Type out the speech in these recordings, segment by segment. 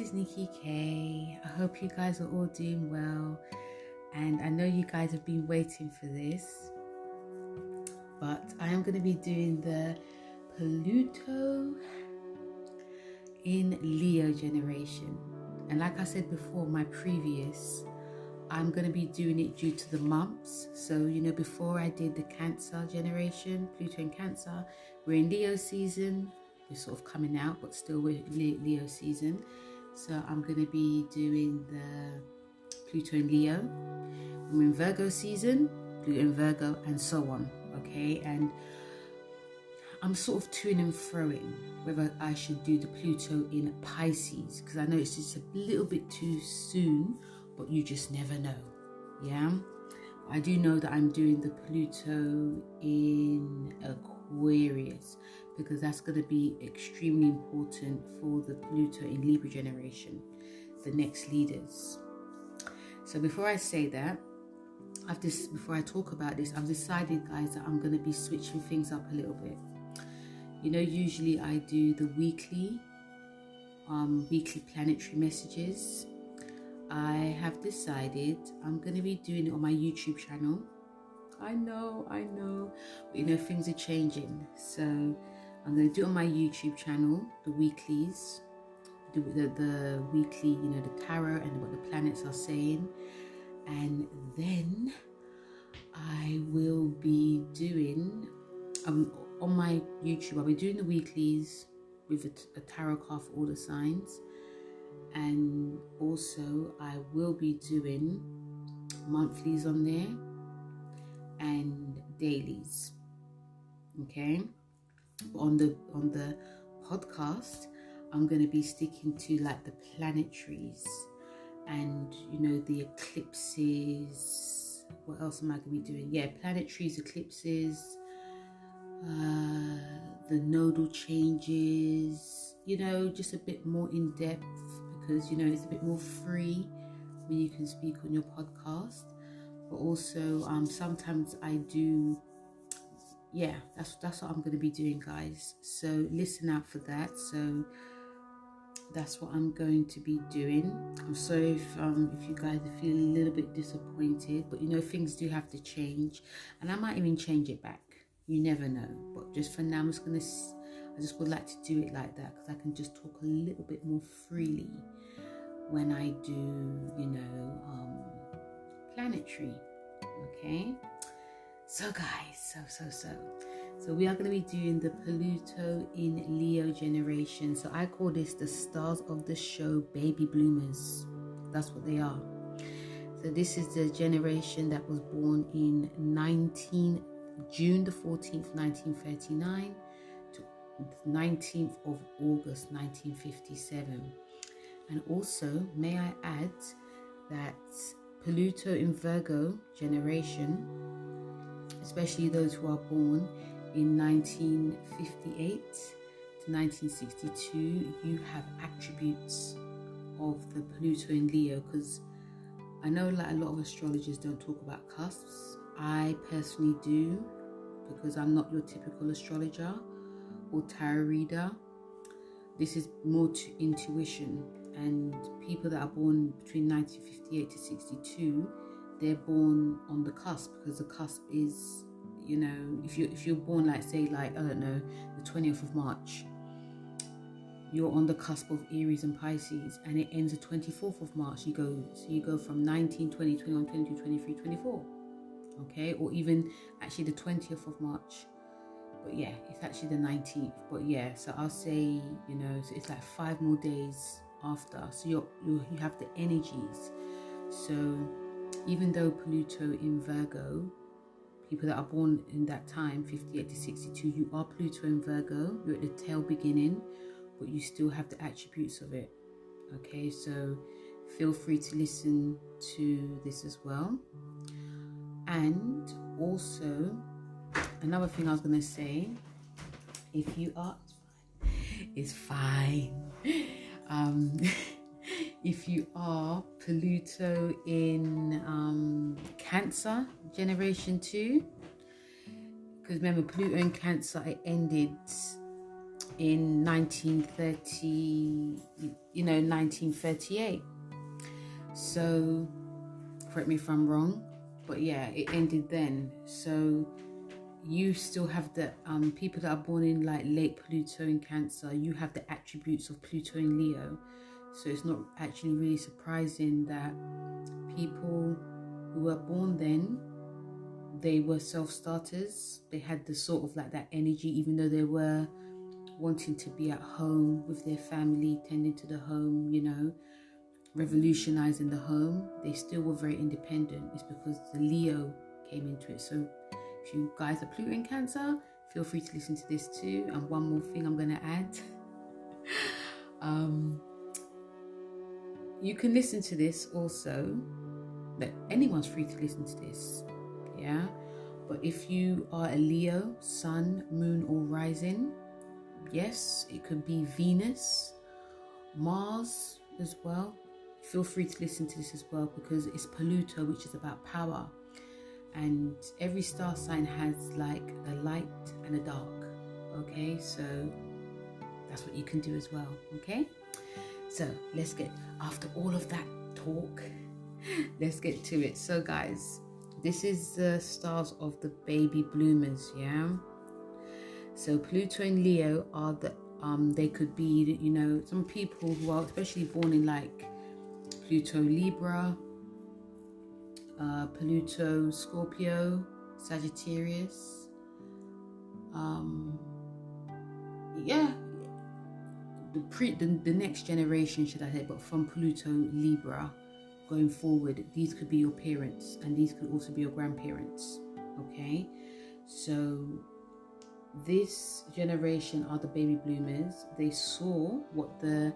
is Nikki K. I hope you guys are all doing well, and I know you guys have been waiting for this, but I am going to be doing the Pluto in Leo generation. And like I said before, my previous, I'm going to be doing it due to the months. So, you know, before I did the Cancer generation, Pluto in Cancer, we're in Leo season. We're sort of coming out, but still we're Leo season. So I'm going to be doing the Pluto in Leo. We're in Virgo season, Pluto in Virgo, and so on. Okay, and I'm sort of toing and froing whether I should do the Pluto in Pisces, because I know it's just a little bit too soon, but you just never know. Yeah, I do know that I'm doing the Pluto in Aquarius, because that's going to be extremely important for the Pluto in Libra generation, the next leaders. So before I say that, before I talk about this, I've decided, guys, that I'm going to be switching things up a little bit. You know, usually I do the weekly planetary messages. I have decided I'm going to be doing it on my YouTube channel. I know, but you know, things are changing. So I'm going to do it on my YouTube channel, the weeklies, the weekly, you know, the tarot and what the planets are saying. And then I will be doing, on my YouTube, I'll be doing the weeklies with a tarot card for all the signs. And also I will be doing monthlies on there and dailies. Okay, on the podcast, I'm going to be sticking to like the planetaries and, you know, the eclipses. What else am I going to be doing? Yeah, planetaries, eclipses, the nodal changes, you know, just a bit more in depth, because, you know, it's a bit more free when you can speak on your podcast. But also sometimes I do, yeah, that's what I'm going to be doing, guys. So listen out for that. So that's what I'm going to be doing. I'm sorry if you guys feel a little bit disappointed, but you know, things do have to change, and I might even change it back. You never know. But just for now, I just would like to do it like that, because I can just talk a little bit more freely when I do, you know, planetary. Okay. So guys, so we are going to be doing the Pluto in Leo generation. So I call this the stars of the show, baby bloomers. That's what they are. So this is the generation that was born in June the 14th, 1939 to 19th of August, 1957. And also, may I add that Pluto in Virgo generation, especially those who are born in 1958 to 1962, you have attributes of the Pluto in Leo, because I know like a lot of astrologers don't talk about cusps. I personally do, because I'm not your typical astrologer or tarot reader. This is more to intuition, and people that are born between 1958 to 62, they're born on the cusp, because the cusp is, you know, if you're born like, say, like, I don't know, the 20th of March, you're on the cusp of Aries and Pisces, and it ends the 24th of March. So you go from 19, 20, 21, 22, 23, 24. Okay, or even actually the 20th of March. But yeah, it's actually the 19th. But yeah, so I'll say, you know, so it's like 5 more days after. So you have the energies. So even though Pluto in Virgo, people that are born in that time, 58 to 62, you are Pluto in Virgo. You're at the tail beginning, but you still have the attributes of it. Okay, so feel free to listen to this as well. And also, another thing I was going to say, if you are, it's fine. If you are Pluto in Cancer generation 2, because remember, Pluto in Cancer, it ended in 1930, 1938. So correct me if I'm wrong, but yeah, it ended then. So you still have the people that are born in like late Pluto in Cancer, you have the attributes of Pluto in Leo. So it's not actually really surprising that people who were born then, they were self-starters. They had the sort of like that energy, even though they were wanting to be at home with their family, tending to the home, revolutionizing the home. They still were very independent. It's because the Leo came into it. So if you guys are Pluto in Cancer, feel free to listen to this too. And one more thing I'm going to add. You can listen to this also. That anyone's free to listen to this. Yeah. But if you are a Leo, Sun, Moon, or Rising, yes, it could be Venus, Mars as well. Feel free to listen to this as well, because it's Pluto, which is about power. And every star sign has like a light and a dark. Okay, so that's what you can do as well. Okay, so let's get, after all of that talk, let's get to it. So guys, this is the stars of the baby bloomers. Yeah, so Pluto and Leo are the they could be, some people who are especially born in like Pluto Libra, Pluto Scorpio, Sagittarius, the next generation, should I say, but from Pluto Libra going forward, these could be your parents and these could also be your grandparents. Okay, so this generation are the baby bloomers. They saw what their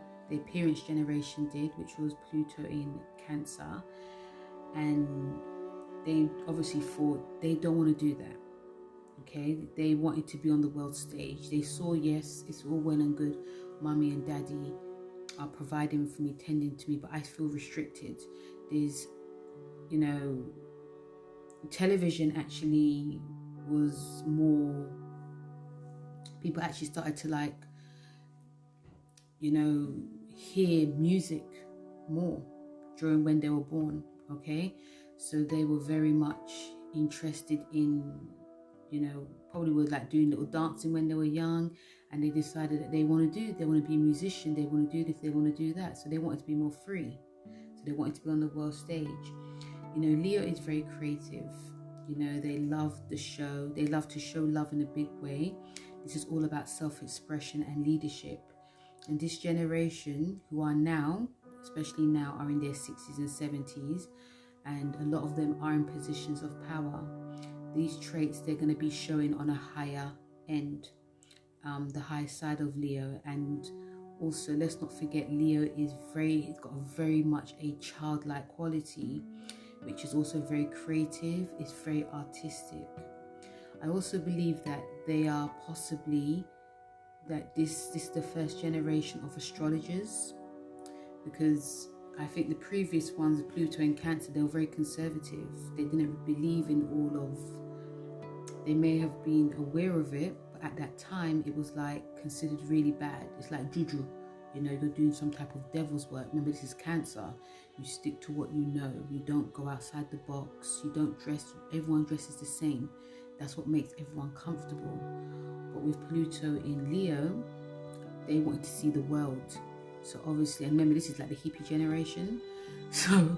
parents' generation did, which was Pluto in Cancer, and they obviously thought they don't want to do that. Okay, they wanted to be on the world stage. They saw, yes, it's all well and good, mommy and daddy are providing for me, tending to me, but I feel restricted. There's, television actually was more, people actually started to like, hear music more during when they were born. Okay, so they were very much interested in, probably were like doing little dancing when they were young, and they decided that they want to be a musician, they want to do this, they want to do that. So they wanted to be more free. So they wanted to be on the world stage. Leo is very creative. They love the show. They love to show love in a big way. This is all about self-expression and leadership. And this generation, who are now, especially now, are in their 60s and 70s, and a lot of them are in positions of power. These traits, they're going to be showing on a higher end, the high side of Leo. And also, let's not forget, Leo is it's got very much a childlike quality, which is also very creative. It's very artistic. I also believe that they are possibly, that this is the first generation of astrologers, because I think the previous ones, Pluto and Cancer, they were very conservative. They didn't believe in all of, they may have been aware of it, but at that time it was like considered really bad. It's like juju, you're doing some type of devil's work. Remember, this is Cancer. You stick to what you know. You don't go outside the box. You don't dress, everyone dresses the same. That's what makes everyone comfortable. But with Pluto in Leo, they wanted to see the world. So obviously, and remember, this is like the hippie generation. So,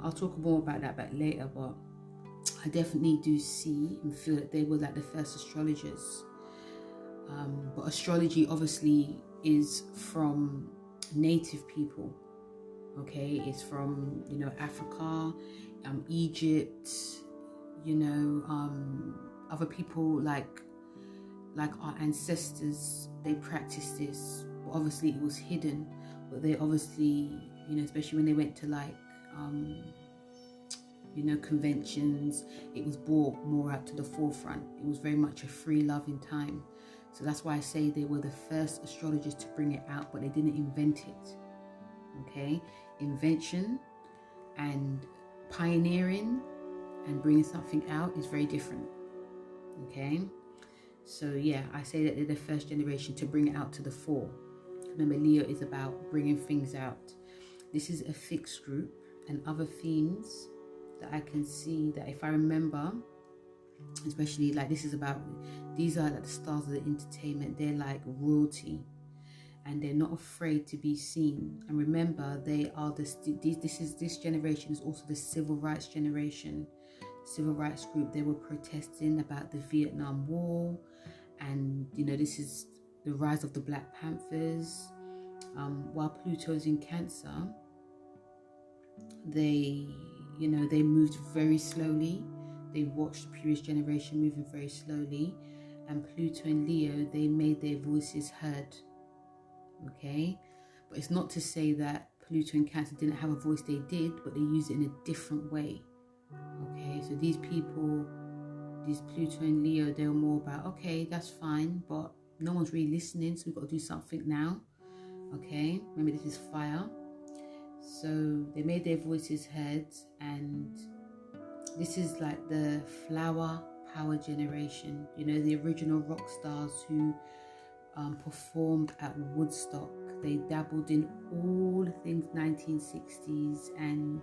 I'll talk more about that later, but I definitely do see and feel that they were like the first astrologers. But astrology obviously is from native people. Okay, it's from, Africa, Egypt, other people like our ancestors, they practiced this. But obviously it was hidden, but they obviously, especially when they went to like conventions, it was brought more out to the forefront. It was very much a free loving time. So that's why I say they were the first astrologers to bring it out, but they didn't invent it. Okay, invention and pioneering and bringing something out is very different. Okay, So yeah, I say that they're the first generation to bring it out to the fore. Remember, Leo is about bringing things out. This is a fixed group, and other themes that I can see that if I remember, especially like this is about, these are like the stars of the entertainment. They're like royalty, and they're not afraid to be seen. And remember, they are this generation is also the civil rights generation, civil rights group. They were protesting about the Vietnam War, and you know, this is the rise of the Black Panthers. While Pluto is in Cancer, they moved very slowly. They watched the previous generation moving very slowly, and Pluto and Leo, they made their voices heard. Okay, but it's not to say that Pluto and Cancer didn't have a voice. They did, but they used it in a different way. Okay, so these people, these Pluto and Leo, they were more about, okay, that's fine, but no one's really listening, so we've got to do something now. Okay, remember, this is fire. So they made their voices heard, and this is like the flower power generation. You know, the original rock stars who performed at Woodstock. They dabbled in all things 1960s, and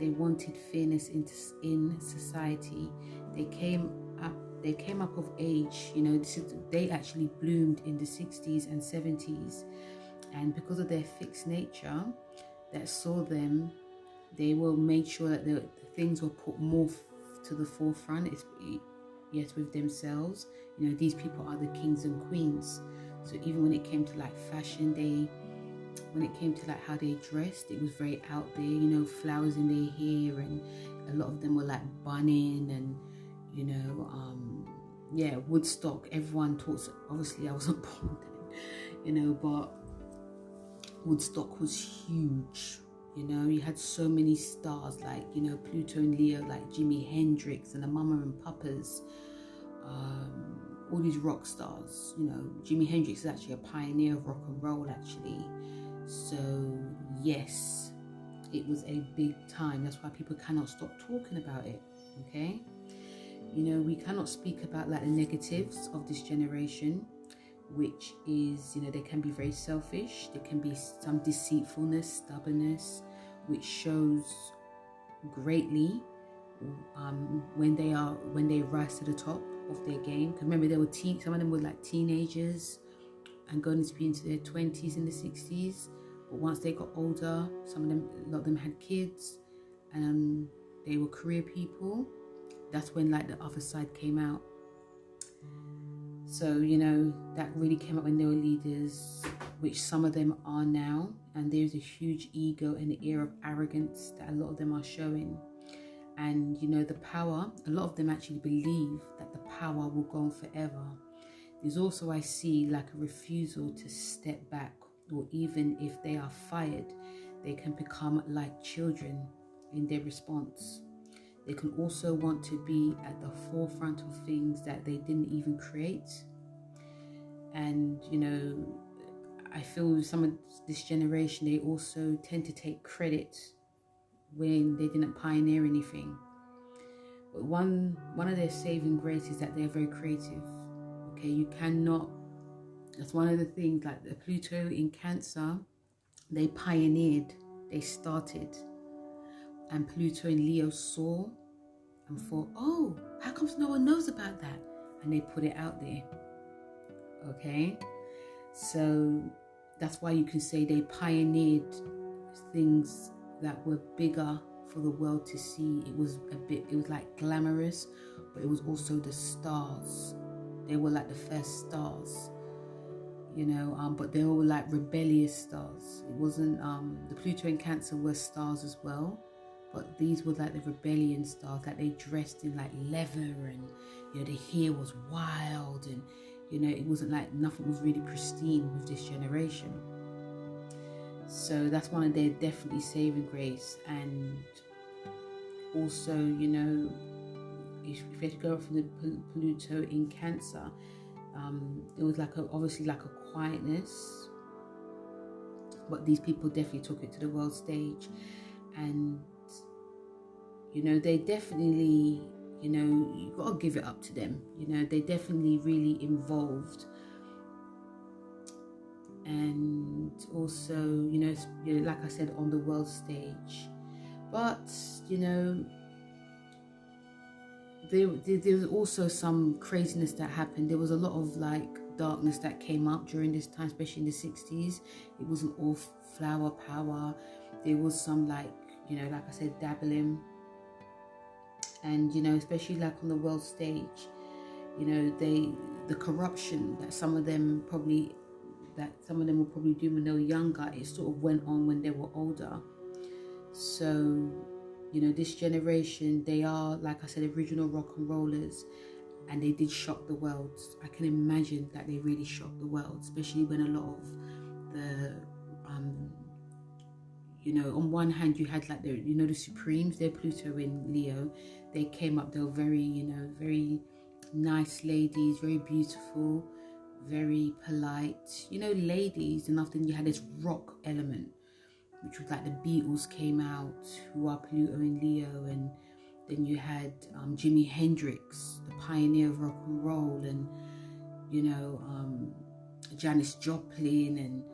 they wanted fairness in society. They came up of age. You know, they actually bloomed in the 60s and 70s, and because of their fixed nature that saw them, they will make sure that the things were put more to the forefront. Yes, with themselves. You know, these people are the kings and queens. So even when it came to like fashion, when it came to like how they dressed, it was very out there. You know, flowers in their hair, and a lot of them were like bunning, and you know, yeah, Woodstock. Everyone talks. Obviously, I wasn't born then, you know, but Woodstock was huge. You know, you had so many stars like, you know, Pluto and Leo, like Jimi Hendrix and the Mama and Papas, all these rock stars. You know, Jimi Hendrix is actually a pioneer of rock and roll, actually. So yes, it was a big time. That's why people cannot stop talking about it. Okay, you know, we cannot speak about like the negatives of this generation, which is, you know, they can be very selfish. There can be some deceitfulness, stubbornness, which shows greatly when they rise to the top of their game. Because remember, they were some of them were like teenagers and going to be into their 20s in the 60s. But once they got older, a lot of them had kids, and they were career people. That's when like the other side came out. So, you know, that really came up when they were leaders, which some of them are now. And there's a huge ego and the air of arrogance that a lot of them are showing. And, you know, the power, a lot of them actually believe that the power will go on forever. There's also, I see, like a refusal to step back, or even if they are fired, they can become like children in their response. They can also want to be at the forefront of things that they didn't even create. And, you know, I feel some of this generation, they also tend to take credit when they didn't pioneer anything. But one of their saving grace is that they're very creative. Okay, you cannot, that's one of the things, like the Pluto in Cancer, they pioneered, they started. And Pluto in Leo saw and thought, oh, how comes no one knows about that? And they put it out there. Okay, so that's why you can say they pioneered things that were bigger for the world to see. It was like glamorous, but it was also the stars. They were like the first stars, you know, but they were like rebellious stars. It wasn't, the Pluto in Cancer were stars as well, but these were like the rebellion stars. Like they dressed in like leather, and, you know, the hair was wild, and, you know, it wasn't like, nothing was really pristine with this generation. So that's one of their definitely saving grace. And also, you know, if you had to go from the Pluto in Cancer, it was like obviously like a quietness, but these people definitely took it to the world stage. And, you know, they definitely you know, you got to give it up to them. You know, they're definitely really involved. And also, you know, like I said, on the world stage. But, you know, there was also some craziness that happened. There was a lot of like darkness that came up during this time, especially in the 60s. It wasn't all flower power. There was some, like, you know, like I said, dabbling. And, you know, especially like on the world stage, you know, the corruption that some of them will probably do when they were younger, it sort of went on when they were older. So, you know, this generation, they are, like I said, original rock and rollers, and they did shock the world. I can imagine that they really shocked the world, especially when a lot of the, you know, on one hand you had like the Supremes, they're Pluto in Leo. They came up, they were very, you know, very nice ladies, very beautiful, very polite, you know, ladies. And often you had this rock element, which was like the Beatles came out, who are Pluto in Leo. And then you had Jimi Hendrix, the pioneer of rock and roll, and, you know, Janis Joplin, and,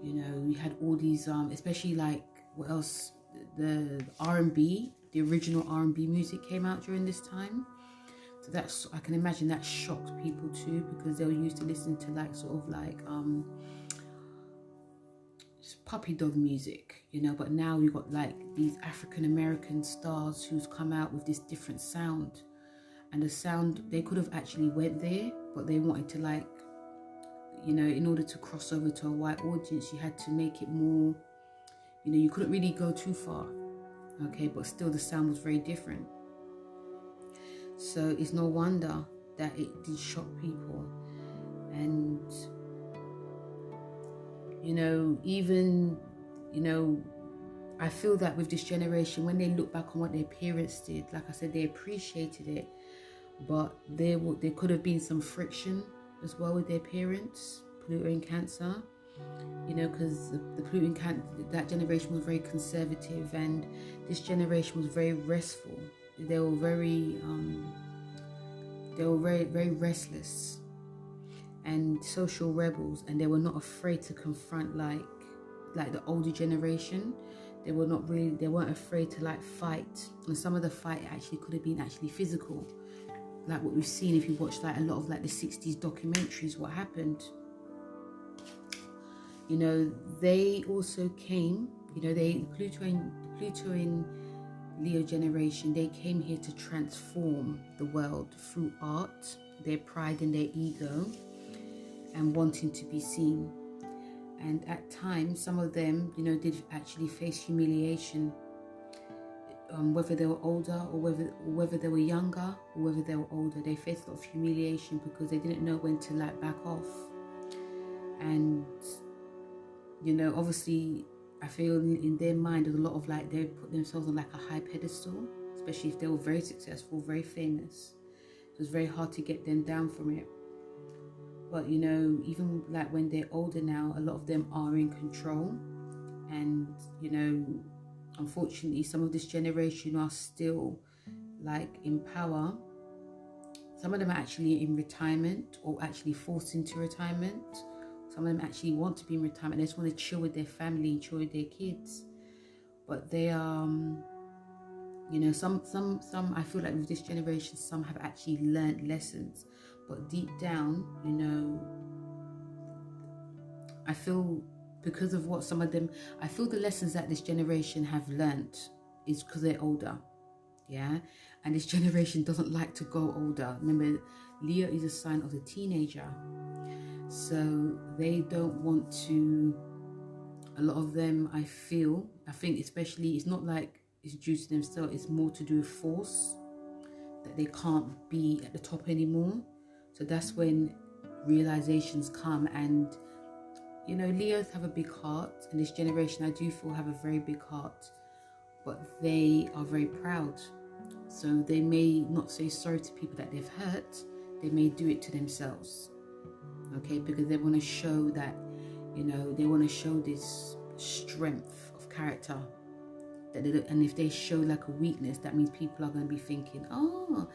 you know, we had all these, especially like, what else, the R&B, the original R&B music came out during this time. So that's, I can imagine that shocked people too, because they were used to listening to like sort of like puppy dog music, you know. But now you've got like these African American stars who's come out with this different sound, and the sound, they could have actually went there, but they wanted to, like, you know, in order to cross over to a white audience, you had to make it more, you know, you couldn't really go too far, okay, but still the sound was very different. So it's no wonder that it did shock people. And, you know, even, you know, I feel that with this generation, when they look back on what their parents did, like I said, they appreciated it, but there could have been some friction as well with their parents, Pluto in Cancer, you know, because the Pluto in Cancer, that generation was very conservative, and this generation was very restful. They were very, very restless and social rebels, and they were not afraid to confront like the older generation. They weren't afraid to like fight, and some of the fight actually could have been actually physical, like what we've seen if you watch like a lot of like the 60s documentaries, what happened. You know, they also came, you know, the Pluto in Leo generation, they came here to transform the world through art, their pride and their ego, and wanting to be seen. And at times, some of them, you know, did actually face humiliation, whether they were older or whether they were younger or whether they were older. They faced a lot of humiliation because they didn't know when to like back off. And, you know, obviously, I feel in their mind there's a lot of like, they put themselves on like a high pedestal, especially if they were very successful, very famous. It was very hard to get them down from it. But, you know, even like when they're older now, a lot of them are in control. And, you know, unfortunately, some of this generation are still like in power. Some of them are actually in retirement or actually forced into retirement. Some of them actually want to be in retirement. They just want to chill with their family, chill with their kids. But they are, you know, some I feel like with this generation, some have actually learned lessons. But deep down, you know, I feel because of what some of them, I feel the lessons that this generation have learnt is because they're older. Yeah. And this generation doesn't like to go older. Remember, Leo is a sign of the teenager. So they don't want to, a lot of them, I think especially, it's not like it's due to themselves, it's more to do with force, that they can't be at the top anymore. So that's when realizations come. And, you know, Leos have a big heart, and this generation, I do feel, have a very big heart, but they are very proud. So they may not say sorry to people that they've hurt, they may do it to themselves. Okay, because they want to show that, you know, they want to show this strength of character. that they don't, and if they show like a weakness, that means people are going to be thinking, oh,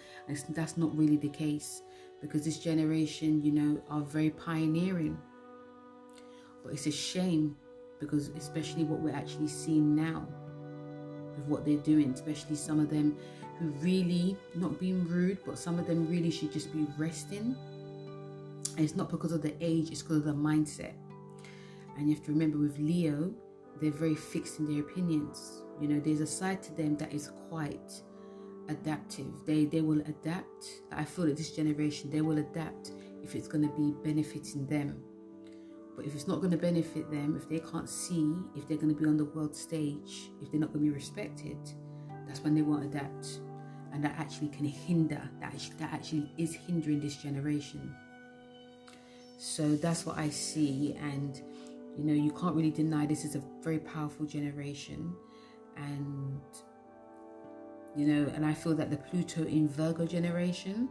that's not really the case, because this generation, you know, are very pioneering. But it's a shame, because especially what we're actually seeing now with what they're doing, especially some of them who really, not being rude, but some of them really should just be resting. And it's not because of the age, it's because of the mindset. And you have to remember, with Leo, they're very fixed in their opinions. You know, there's a side to them that is quite adaptive. They will adapt. I feel that this generation, they will adapt if it's going to be benefiting them. But if it's not going to benefit them, if they can't see, if they're going to be on the world stage, if they're not going to be respected, that's when they won't adapt. And that actually can hinder, that actually is hindering this generation. So that's what I see. And, you know, you can't really deny this is a very powerful generation. And, you know, and I feel that the Pluto in Virgo generation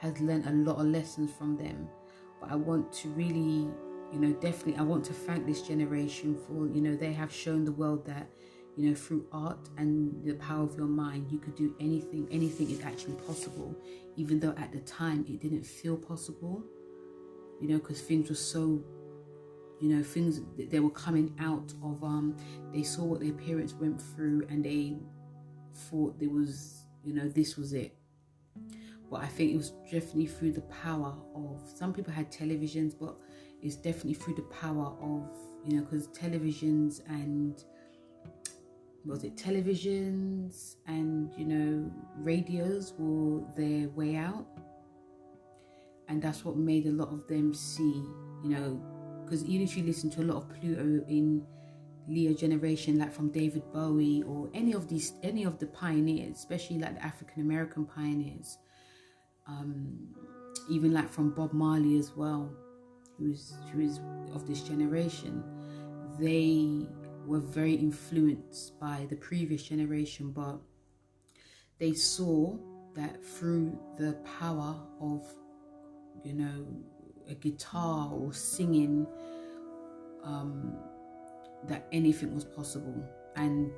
has learned a lot of lessons from them. But I want to really, you know, definitely, I want to thank this generation for, you know, they have shown the world that, you know, through art and the power of your mind, you could do anything. Anything is actually possible, even though at the time it didn't feel possible, you know, because things were so, you know, things, they were coming out of, they saw what their parents went through and they thought there was, you know, this was it. But I think it was definitely through the power of, some people had televisions, but it's definitely through the power of, you know, because televisions and, you know, radios were their way out. And that's what made a lot of them see, you know, because even if you listen to a lot of Pluto in Leo generation, like from David Bowie or any of the pioneers, especially like the African American pioneers, even like from Bob Marley as well, who is of this generation, they were very influenced by the previous generation, but they saw that through the power of, you know, a guitar or singing, that anything was possible. And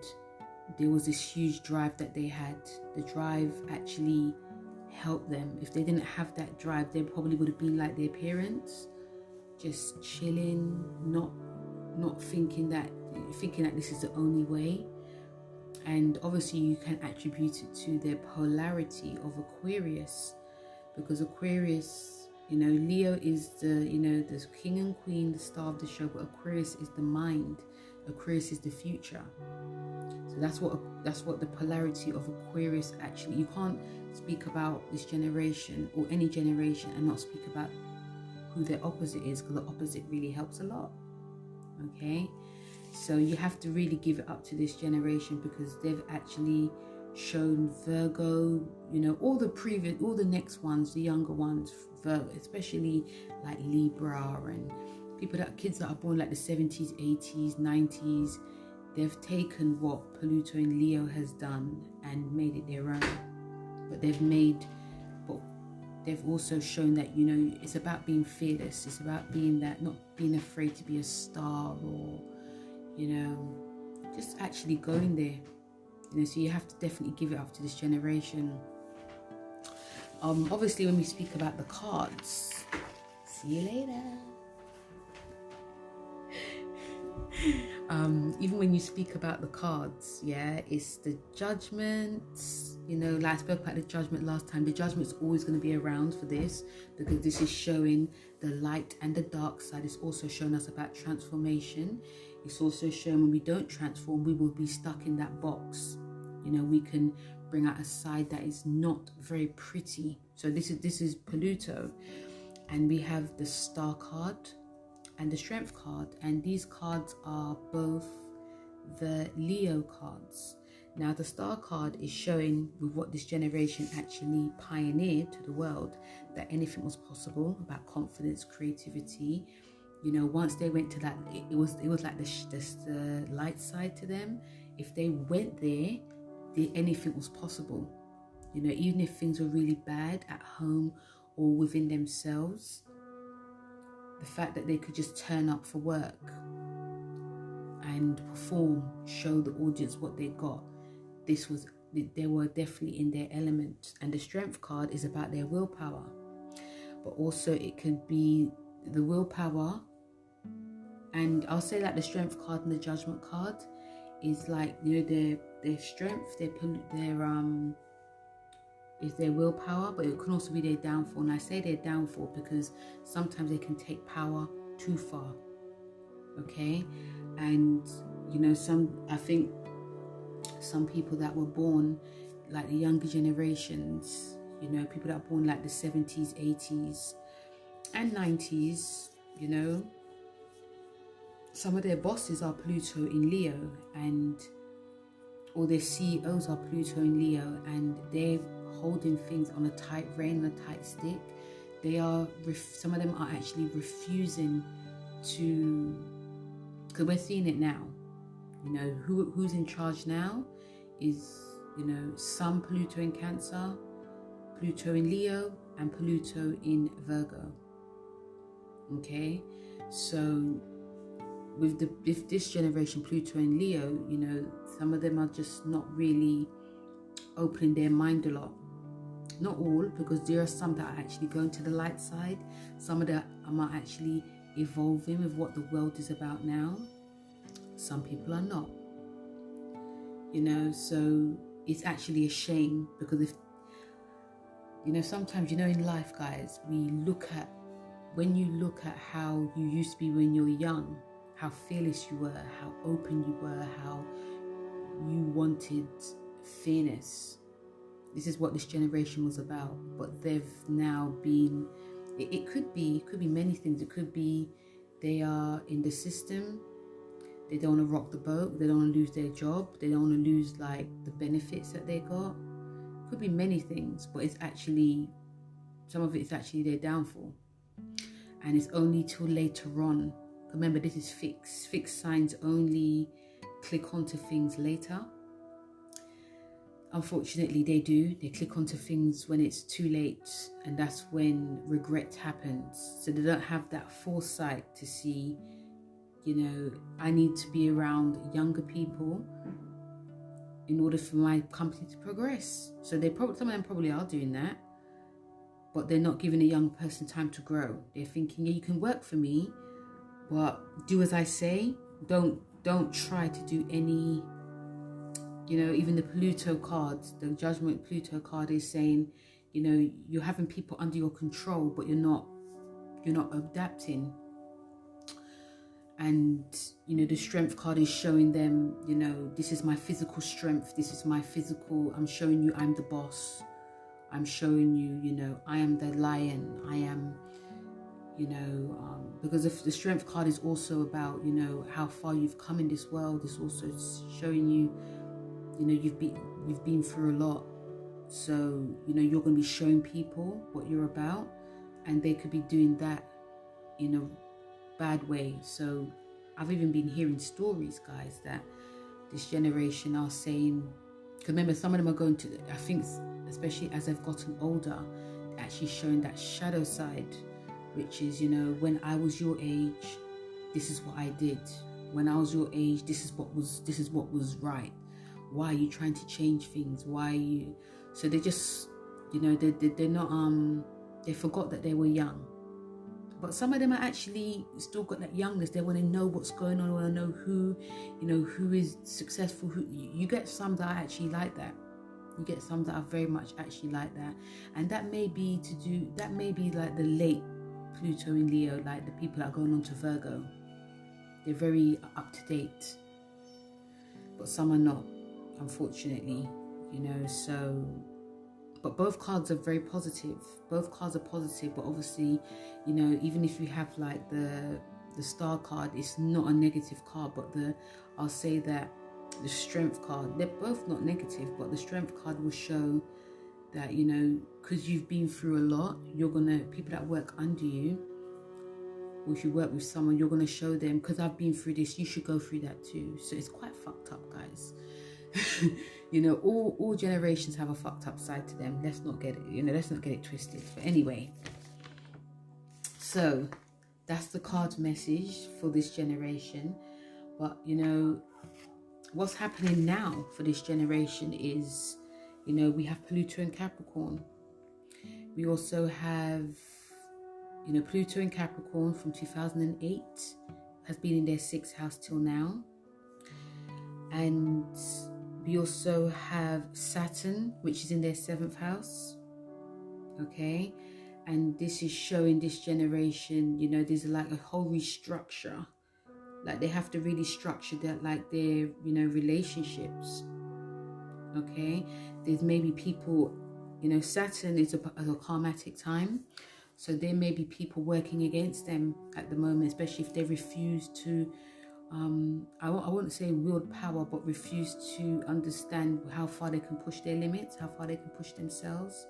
there was this huge drive that they had. The drive actually helped them. If they didn't have that drive, they probably would have been like their parents, just chilling, not thinking that this is the only way. And obviously you can attribute it to their polarity of Aquarius, because Aquarius, you know, Leo is the, you know, the king and queen, the star of the show, but Aquarius is the mind. Aquarius is the future. So that's what the polarity of Aquarius actually, you can't speak about this generation or any generation and not speak about who their opposite is, because the opposite really helps a lot. Okay, so you have to really give it up to this generation, because they've actually shown Virgo, you know, all the next ones, the younger ones, Virgo, especially like Libra and kids that are born like the 70s, 80s, 90s, they've taken what Pluto and Leo has done and made it their own. But they've also shown that, you know, it's about being fearless. It's about being that, not being afraid to be a star, or, you know, just actually going there. You know, so you have to definitely give it up to this generation. Obviously, when we speak about the cards, see you later. Even when you speak about the cards, yeah, it's the Judgment. You know, like I spoke about the Judgment last time. The Judgment's always going to be around for this, because this is showing the light and the dark side. It's also showing us about transformation. It's also showing when we don't transform, we will be stuck in that box. You know, we can bring out a side that is not very pretty. So this is Pluto, and we have the Star card and the Strength card, and these cards are both the Leo cards. Now the Star card is showing, with what this generation actually pioneered to the world, that anything was possible, about confidence, creativity. You know, once they went to that, it was like the light side to them. If they went there, anything was possible. You know, even if things were really bad at home or within themselves, the fact that they could just turn up for work and perform, show the audience what they got. They were definitely in their element. And the Strength card is about their willpower, but also it could be the willpower. And I'll say like the Strength card and the Judgment card is like, you know, their strength, is their willpower, but it can also be their downfall. And I say their downfall because sometimes they can take power too far. Okay, and you know, I think some people that were born like the younger generations, you know, people that were born like the 70s, 80s and 90s, you know, some of their bosses are Pluto in Leo, or their CEOs are Pluto in Leo, and they're holding things on a tight rein, on a tight stick. Some of them are actually refusing to, because we're seeing it now. You know, who's in charge now is, you know, some Pluto in Cancer, Pluto in Leo, and Pluto in Virgo. Okay, so with this generation, Pluto in Leo, you know, some of them are just not really opening their mind a lot. Not all, because there are some that are actually going to the light side. Some of them are actually evolving with what the world is about now. Some people are not, you know, so it's actually a shame, because if, you know, sometimes, you know, in life, guys, when you look at how you used to be when you were young, how fearless you were, how open you were, how you wanted fairness. This is what this generation was about, but they've now been, it could be many things. It could be they are in the system. They don't want to rock the boat. They don't want to lose their job. They don't want to lose like the benefits that they got. Could be many things, but it's actually, some of it's actually their downfall. And it's only till later on. Remember, this is fixed. Fixed signs only click onto things later. Unfortunately, they do. They click onto things when it's too late, and that's when regret happens. So they don't have that foresight to see, you know, I need to be around younger people in order for my company to progress. So some of them probably are doing that, but they're not giving a young person time to grow. They're thinking, yeah, you can work for me, but do as I say. Don't try to do any, you know, even the Pluto card, the Judgment Pluto card is saying, you know, you're having people under your control, but you're not adapting. And, you know, the Strength card is showing them, you know, this is my physical strength. This is my physical, I'm showing you I'm the boss. I'm showing you, you know, I am the lion. I am, you know, because if the Strength card is also about, you know, how far you've come in this world. It's also showing you, you know, you've been through a lot. So, you know, you're going to be showing people what you're about, and they could be doing that in a bad way. So I've even been hearing stories, guys, that this generation are saying, because remember, some of them are going to, I think, especially as they've gotten older, actually showing that shadow side, which is, you know, when I was your age, this is what I did. When I was your age, this is what was right. Why are you trying to change things? Why are you? So they just, you know, they're not, they forgot that they were young. But some of them are actually still got that youngness. They want to know what's going on. They want to know who, you know, who is successful. Who you get some that are actually like that. You get some that are very much actually like that. And that may be like the late Pluto in Leo, like the people that are going on to Virgo. They're very up to date. But some are not, unfortunately, you know, so, but both cards are very positive. Both cards are positive, but obviously, you know, even if you have like the Star card, it's not a negative card, but I'll say that the Strength card, they're both not negative, but the Strength card will show that, you know, because you've been through a lot, people that work under you, or if you work with someone, you're going to show them, because I've been through this, you should go through that too. So it's quite fucked up, guys. You know, all generations have a fucked up side to them. Let's not get it twisted. But anyway, so that's the card message for this generation. But what's happening now for this generation is, we have Pluto in Capricorn. We also have, Pluto in Capricorn from 2008 has been in their 6th house till now. And we also have Saturn, which is in their 7th house. Okay. And this is showing this generation, there's like a whole restructure. Like they have to really structure that, like their, relationships. Okay. There's maybe people, Saturn is a karmatic time. So there may be people working against them at the moment, especially if they refuse to, I wouldn't say wield power, but refuse to understand how far they can push their limits, how far they can push themselves.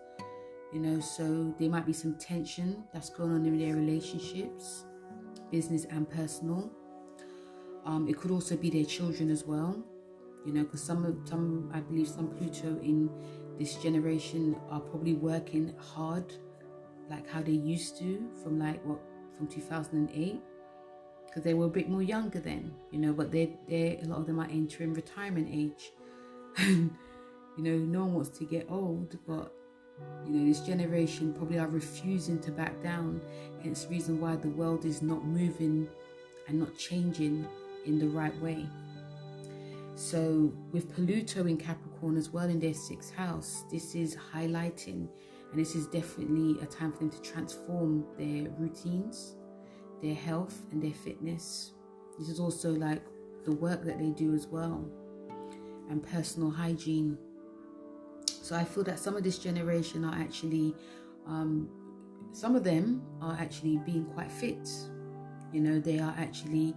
So there might be some tension that's going on in their relationships, business and personal. It could also be their children as well, because I believe some Pluto in this generation are probably working hard, like how they used to from 2008, because they were a bit more younger then, but they a lot of them are entering retirement age. And no one wants to get old, but this generation probably are refusing to back down. Hence the reason why the world is not moving and not changing in the right way. So with Pluto in Capricorn as well in their 6th house, this is highlighting, and this is definitely a time for them to transform their routines, their health and their fitness. This is also like the work that they do as well, and personal hygiene. So I feel that some of this generation are actually, some of them are actually being quite fit. They are actually,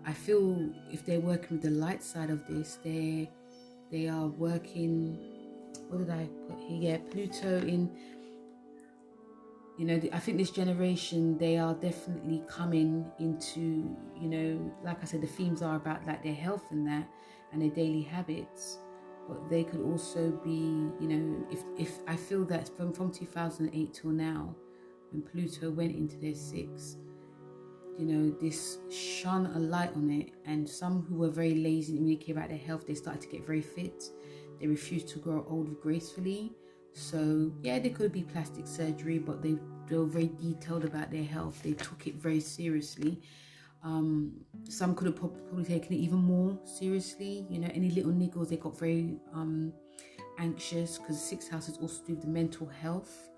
I feel if they're working with the light side of this, they are working, what did I put here? Yeah, Pluto in, I think this generation, they are definitely coming into, like I said, the themes are about like their health and that, and their daily habits. But they could also be, if I feel that from 2008 till now, when Pluto went into their 6th, this shone a light on it. And some who were very lazy and really care about their health, they started to get very fit. They refused to grow old gracefully. So yeah, there could be plastic surgery, but they were very detailed about their health. They took it very seriously. Some could have probably taken it even more seriously. Any little niggles, they got very anxious, because the 6th house is also to do with the mental health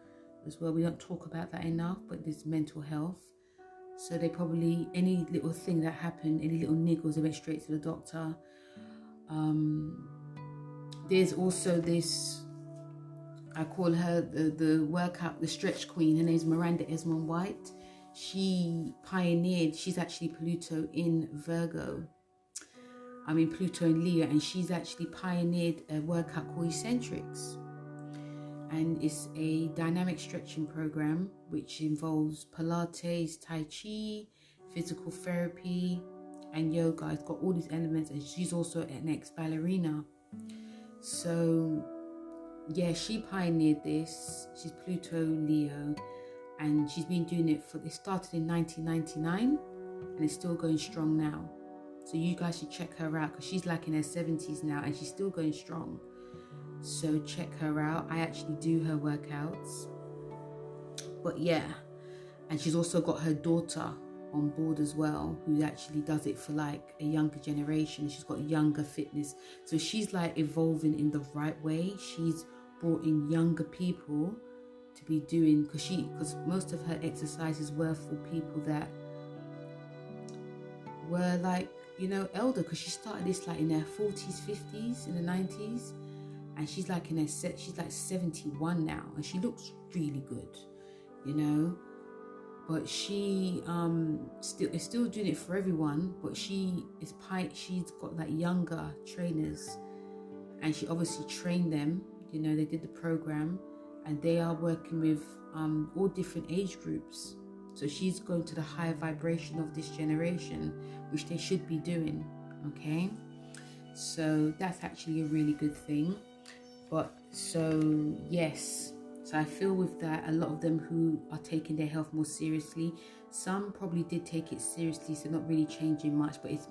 as well. We don't talk about that enough, but there's mental health. So they probably, any little thing that happened, any little niggles, they went straight to the doctor. There's also this, I call her the workout, the stretch queen. Her name's Miranda Esmond White. She pioneered, she's actually Pluto in Virgo. Pluto in Leo, and she's actually pioneered a workout called Eccentrics. And it's a dynamic stretching program which involves Pilates, Tai Chi, physical therapy, and yoga. It's got all these elements, and she's also an ex-ballerina. So yeah, she pioneered this. She's Pluto Leo, and she's been doing it it started in 1999, and it's still going strong now. So you guys should check her out, because she's like in her 70s now, and she's still going strong. So check her out. I actually do her workouts. But yeah, and she's also got her daughter on board as well, who actually does it for like a younger generation. She's got younger fitness. So she's like evolving in the right way. She's brought in younger people to be doing, because most of her exercises were for people that were like, elder, because she started this like in her 40s, 50s, in the 90s, and she's like she's like 71 now, and she looks really good, but she is still doing it for everyone, but she's got like younger trainers, and she obviously trained them, they did the program, and they are working with all different age groups. So she's going to the higher vibration of this generation, which they should be doing. Okay, so that's actually a really good thing. But so yes, so I feel with that, a lot of them who are taking their health more seriously, some probably did take it seriously, so not really changing much, but it's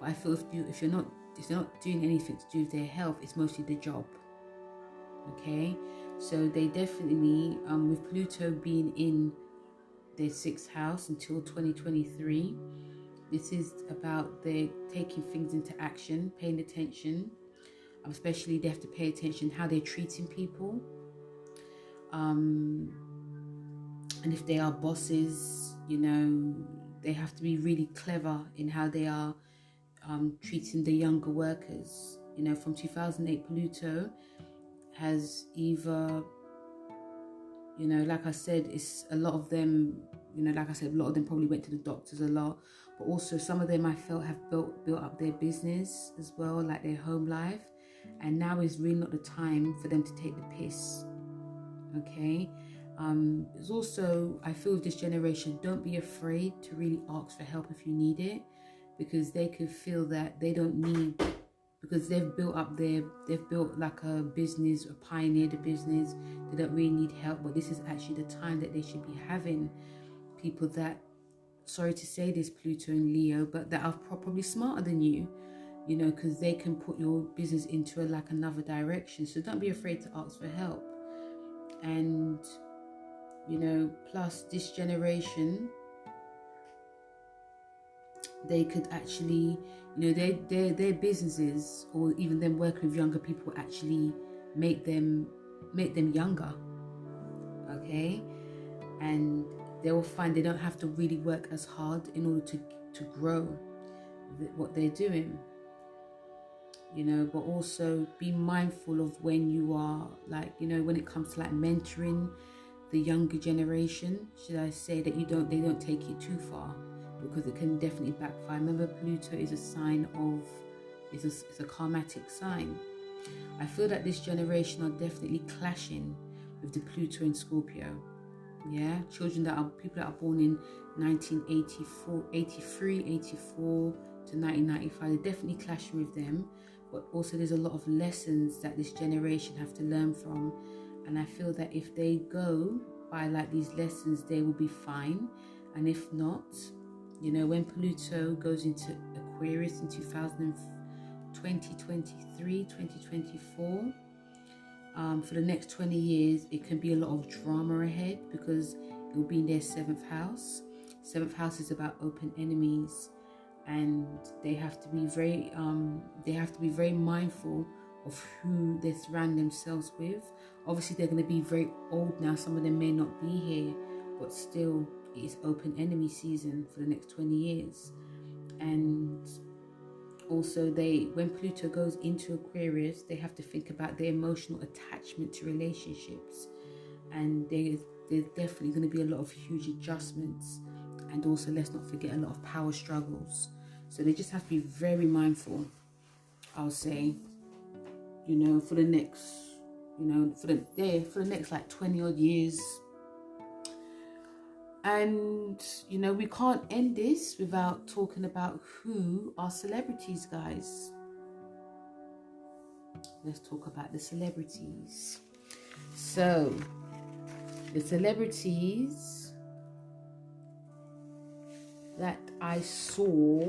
But I feel if they're not doing anything to do with their health, it's mostly the job. Okay, so they definitely, with Pluto being in their 6th house until 2023, this is about they taking things into action, paying attention. Especially they have to pay attention how they're treating people. And if they are bosses, they have to be really clever in how they are treating the younger workers. From 2008, Pluto has either, like I said, it's a lot of them, like I said, a lot of them probably went to the doctors a lot, but also some of them I felt have built up their business as well, like their home life, and now is really not the time for them to take the piss. Okay. It's also, I feel with this generation, don't be afraid to really ask for help if you need it, because they could feel that they don't need, because they've built like a business, or pioneered a business. They don't really need help, but this is actually the time that they should be having people that, sorry to say this, Pluto and Leo, but that are probably smarter than you, because they can put your business into another direction. So don't be afraid to ask for help. And plus this generation, they could actually, their businesses, or even them working with younger people, actually make them younger. Okay, and they will find they don't have to really work as hard in order to grow what they're doing. But also be mindful of when you are when it comes to mentoring the younger generation, should I say, that they don't take it too far, because it can definitely backfire. Remember, Pluto is a sign of, it's a karmatic sign. I feel that this generation are definitely clashing with the Pluto in Scorpio. Yeah, people that are born in 1984, 83, 84 to 1995, they're definitely clashing with them. But also there's a lot of lessons that this generation have to learn from. And I feel that if they go by these lessons, they will be fine. And if not, when Pluto goes into Aquarius in 2023, 2024, for the next 20 years, it can be a lot of drama ahead, because it will be in their 7th house. 7th house is about open enemies, and they have to be very mindful of who they surround themselves with. Obviously, they're going to be very old now. Some of them may not be here, but still, it is open enemy season for the next 20 years. And also, when Pluto goes into Aquarius, they have to think about their emotional attachment to relationships. And there's definitely going to be a lot of huge adjustments. And also, let's not forget, a lot of power struggles. So they just have to be very mindful, I'll say, for the next, for the next 20 odd years. And, we can't end this without talking about who are celebrities, guys. Let's talk about the celebrities. So, the celebrities that I saw